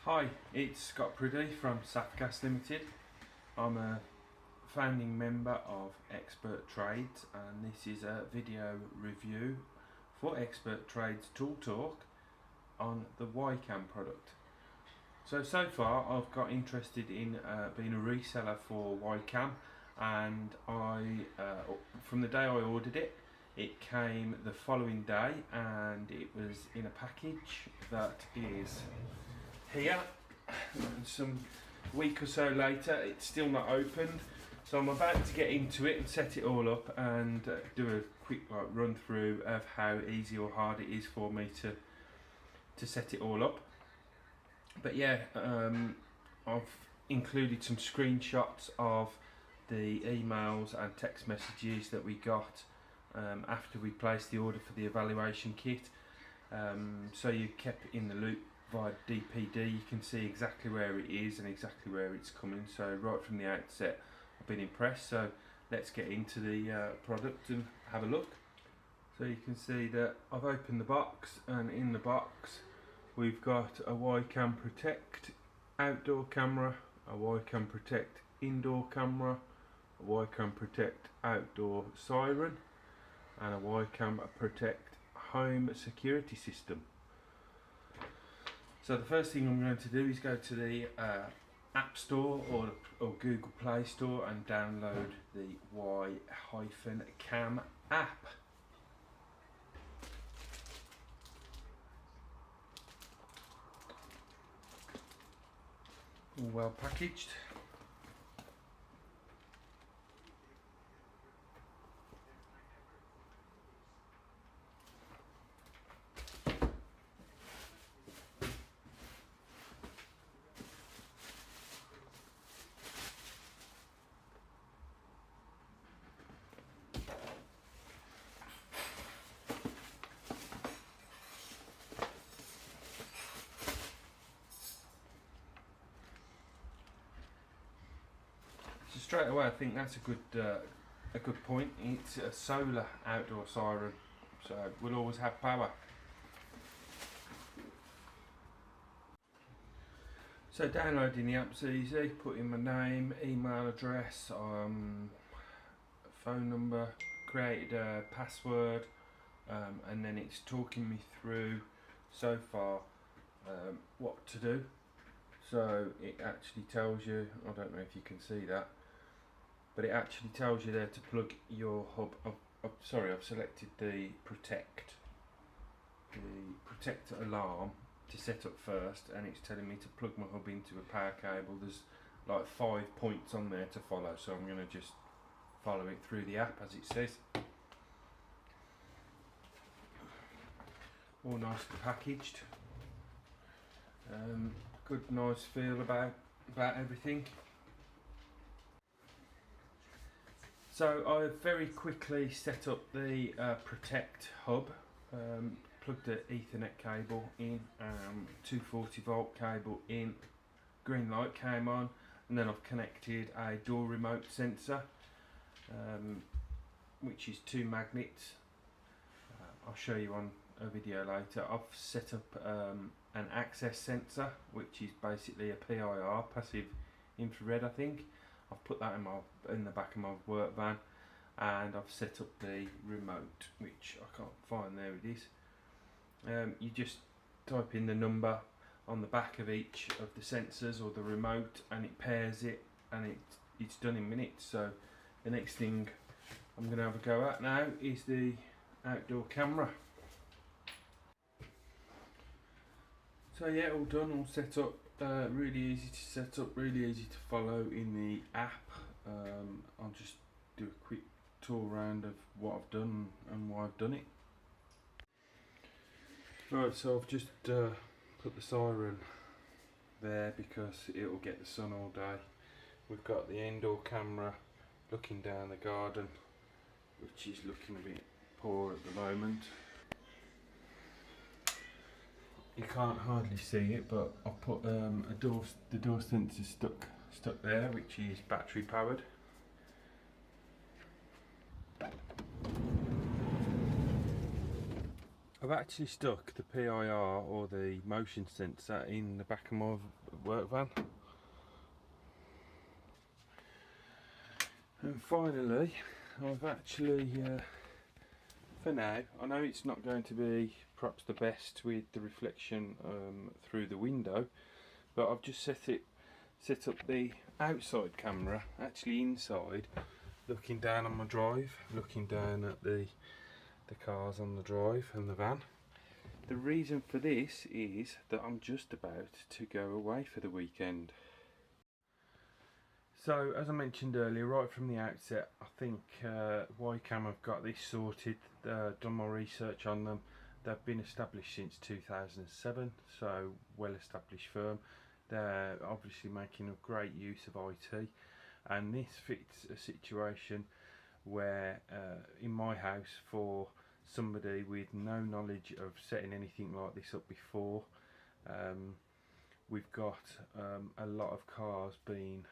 Hi, it's Scott Priddy from SAFGas Limited. I'm a founding member of Expert Trades, and this is a video review for Expert Trades Tool Talk on the YCAM product. So far I've got interested in being a reseller for YCAM, and from the day I ordered it, it came the following day, and it was in a package that is here, and some week or so later it's still not opened, so I'm about to get into it and set it all up and do a quick run through of how easy or hard it is for me to set it all up. But yeah, I've included some screenshots of the emails and text messages that we got after we placed the order for the evaluation kit, so you kept in the loop via DPD. You can see exactly where it is and exactly where it's coming, so right from the outset I've been impressed. So let's get into the product and have a look. So you can see that I've opened the box, and in the box we've got a YCAM Protect outdoor camera, a YCAM Protect indoor camera, a YCAM Protect outdoor siren, and a YCAM Protect home security system. So the first thing I'm going to do is go to the App Store or Google Play Store and download the Y-Cam app. All well packaged. So straight away I think that's a good point. It's a solar outdoor siren, so we'll always have power. So downloading the app's easy. Put in my name, email address, phone number, created a password, and then it's talking me through so far what to do. So it actually tells you, I don't know if you can see that, but it actually tells you there to plug your hub. I've selected the Protect alarm to set up first, and it's telling me to plug my hub into a power cable. There's like 5 points on there to follow, so I'm going to just follow it through the app as it says. All nicely packaged. Good nice feel about everything. So I very quickly set up the Protect hub, plugged the Ethernet cable in, 240 volt cable in, green light came on, and then I've connected a door remote sensor, which is 2 magnets. I'll show you on a video later. I've set up an access sensor, which is basically a PIR, passive infrared I think. I've put that in the back of my work van, and I've set up the remote, which I can't find. There it is. You just type in the number on the back of each of the sensors or the remote, and it pairs it, and it's done in minutes. So the next thing I'm going to have a go at now is the outdoor camera. So yeah, all done, all set up. Really easy to set up, really easy to follow in the app. I'll just do a quick tour around of what I've done and why I've done it. Right, so I've just put the siren there because it will get the sun all day. We've got the indoor camera looking down the garden, which is looking a bit poor at the moment. You can't hardly see it, but I've put the door sensor stuck there, which is battery powered. I've actually stuck the PIR or the motion sensor in the back of my work van. And finally, I've actually, for now, I know it's not going to be perhaps the best with the reflection through the window, but I've just set up the outside camera, actually inside, looking down on my drive, looking down at the cars on the drive and the van. The reason for this is that I'm just about to go away for the weekend. So as I mentioned earlier, right from the outset, I think Ycam have got this sorted, done my research on them. They've been established since 2007, so well established firm. They're obviously making a great use of IT, and this fits a situation where in my house, for somebody with no knowledge of setting anything like this up before, we've got a lot of cars being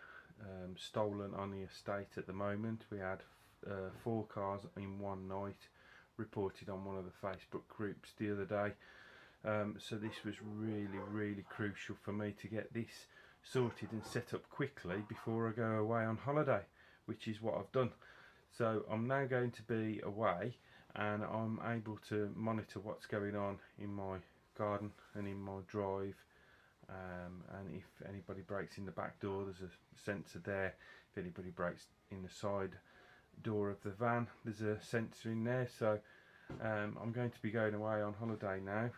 stolen on the estate at the moment. We had 4 cars in one night reported on one of the Facebook groups the other day. So this was really crucial for me to get this sorted and set up quickly before I go away on holiday, which is what I've done. So I'm now going to be away, and I'm able to monitor what's going on in my garden and in my drive, and if anybody breaks in the back door, there's a sensor there. If anybody breaks in the side door of the van, there's a sensor in there. So I'm going to be going away on holiday now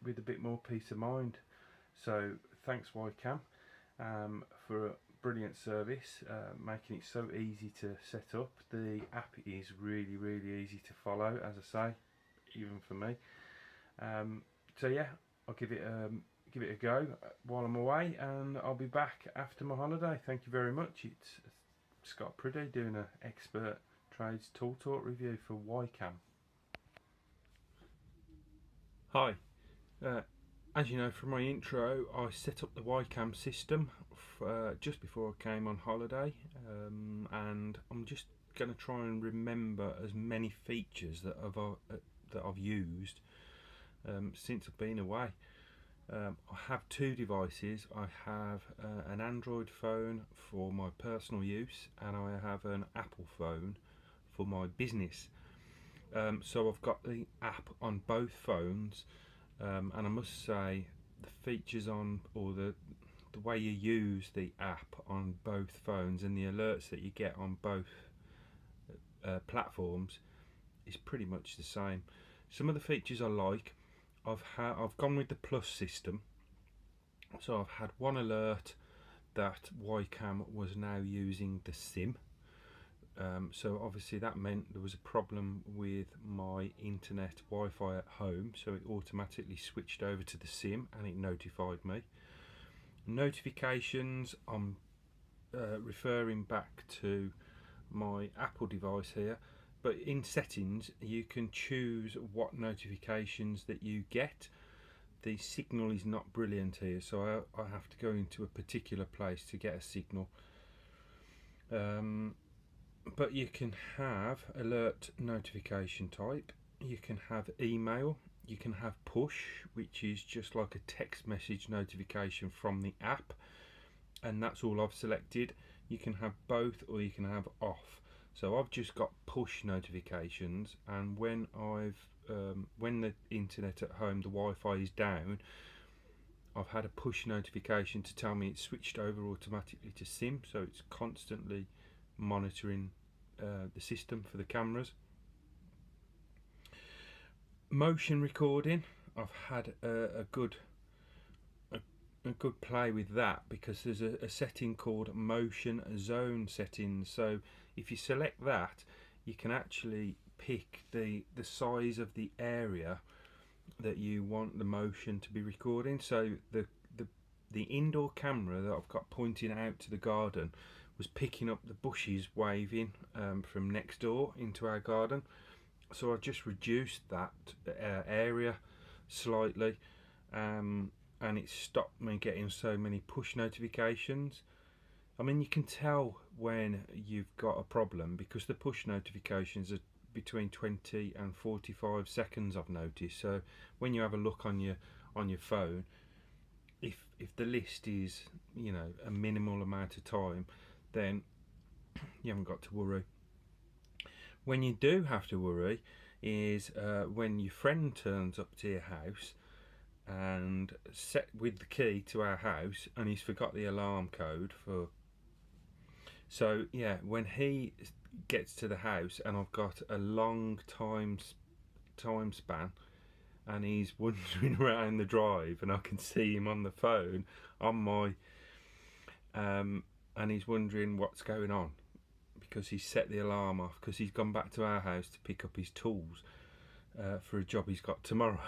with a bit more peace of mind. So thanks Ycam for a brilliant service, making it so easy to set up. The app is really easy to follow, as I say, even for me. So yeah, I'll give it a go while I'm away, and I'll be back after my holiday. Thank you very much. It's Scott Priddy doing an expert trades tool talk review for Ycam. Hi, as you know from my intro, I set up the Ycam system just before I came on holiday, and I'm just going to try and remember as many features that I've used since I've been away. I have 2 devices. I have an Android phone for my personal use, and I have an Apple phone for my business. So I've got the app on both phones, and I must say the features on, or the way you use the app on both phones and the alerts that you get on both platforms is pretty much the same. Some of the features I like, I've gone with the plus system. So I've had one alert that Ycam was now using the SIM. So obviously that meant there was a problem with my internet Wi-Fi at home, so it automatically switched over to the SIM and it notified me. Notifications, I'm referring back to my Apple device here, but in settings you can choose what notifications that you get. The signal is not brilliant here, so I have to go into a particular place to get a signal. But you can have alert notification type, you can have email, you can have push, which is just like a text message notification from the app, and that's all I've selected. You can have both, or you can have off. So I've just got push notifications, and when when the internet at home, the Wi-Fi is down, I've had a push notification to tell me it's switched over automatically to SIM, so it's constantly monitoring the system for the cameras. Motion recording, I've had a good play with that, because there's a setting called motion zone settings. So if you select that, you can actually pick the size of the area that you want the motion to be recording. So the indoor camera that I've got pointing out to the garden was picking up the bushes waving from next door into our garden. So I've just reduced that area slightly, and it stopped me getting so many push notifications. I mean, you can tell when you've got a problem because the push notifications are between 20 and 45 seconds, I've noticed. So when you have a look on your phone, if the list is, you know, a minimal amount of time, then you haven't got to worry. When you do have to worry is when your friend turns up to your house and set with the key to our house, and he's forgot the alarm code for. So yeah, when he gets to the house and I've got a long time span, and he's wandering around the drive, and I can see him on the phone on my and he's wondering what's going on, because he's set the alarm off because he's gone back to our house to pick up his tools for a job he's got tomorrow.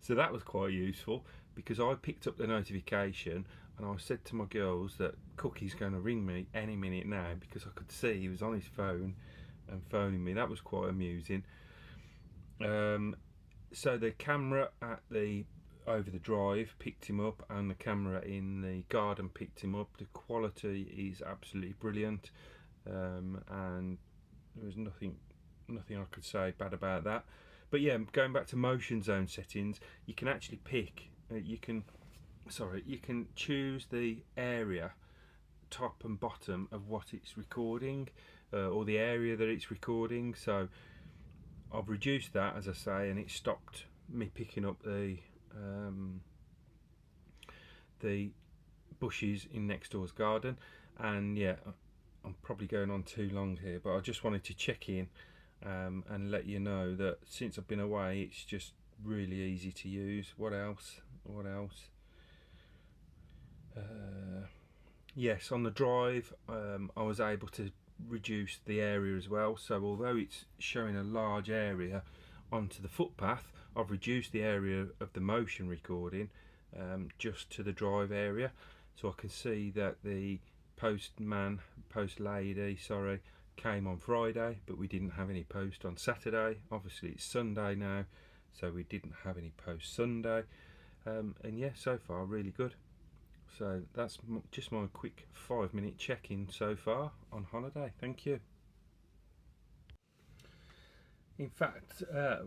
So that was quite useful, because I picked up the notification and I said to my girls that Cookie's going to ring me any minute now, because I could see he was on his phone and phoning me. That was quite amusing. So the camera at over the drive picked him up, and the camera in the garden picked him up. The quality is absolutely brilliant, and there was nothing I could say bad about that. But yeah, going back to motion zone settings, you can actually pick. You can choose the area, top and bottom, of what it's recording, or the area that it's recording. So I've reduced that, as I say, and it stopped me picking up the bushes in next door's garden. And yeah, I'm probably going on too long here, but I just wanted to check in and let you know that since I've been away, it's just really easy to use. What else? Yes, on the drive, I was able to reduce the area as well. So although it's showing a large area onto the footpath, I've reduced the area of the motion recording just to the drive area. So I can see that the post lady came on Friday, but we didn't have any post on Saturday. Obviously it's Sunday now, so we didn't have any post Sunday. And yeah, so far really good. So that's just my quick 5-minute check-in so far on holiday. Thank you. In fact,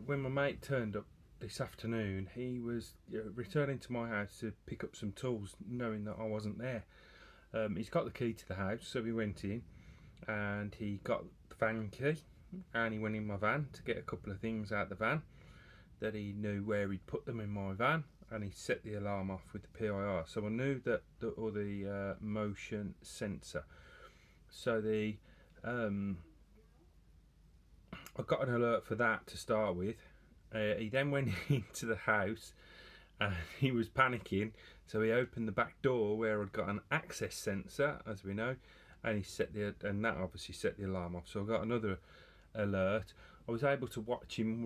when my mate turned up this afternoon, he was returning to my house to pick up some tools, knowing that I wasn't there. He's got the key to the house, so we went in, and he got the van key, and he went in my van to get a couple of things out of the van that he knew where he'd put them in my van, and he set the alarm off with the PIR. So I knew that the motion sensor. So I got an alert for that to start with. He then went into the house and he was panicking, so he opened the back door where I'd got an access sensor, as we know, and and that obviously set the alarm off. So I got another alert. I was able to watch him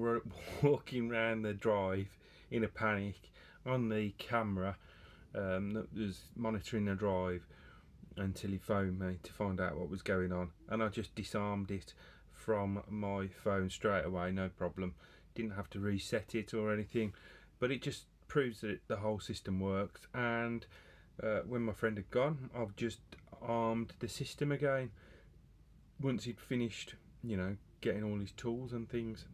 walking around the drive in a panic on the camera that was monitoring the drive, until he phoned me to find out what was going on, and I just disarmed it from my phone straight away, no problem. Didn't have to reset it or anything, but it just proves that the whole system works. And when my friend had gone, I've just armed the system again once he'd finished, you know, getting all his tools and things.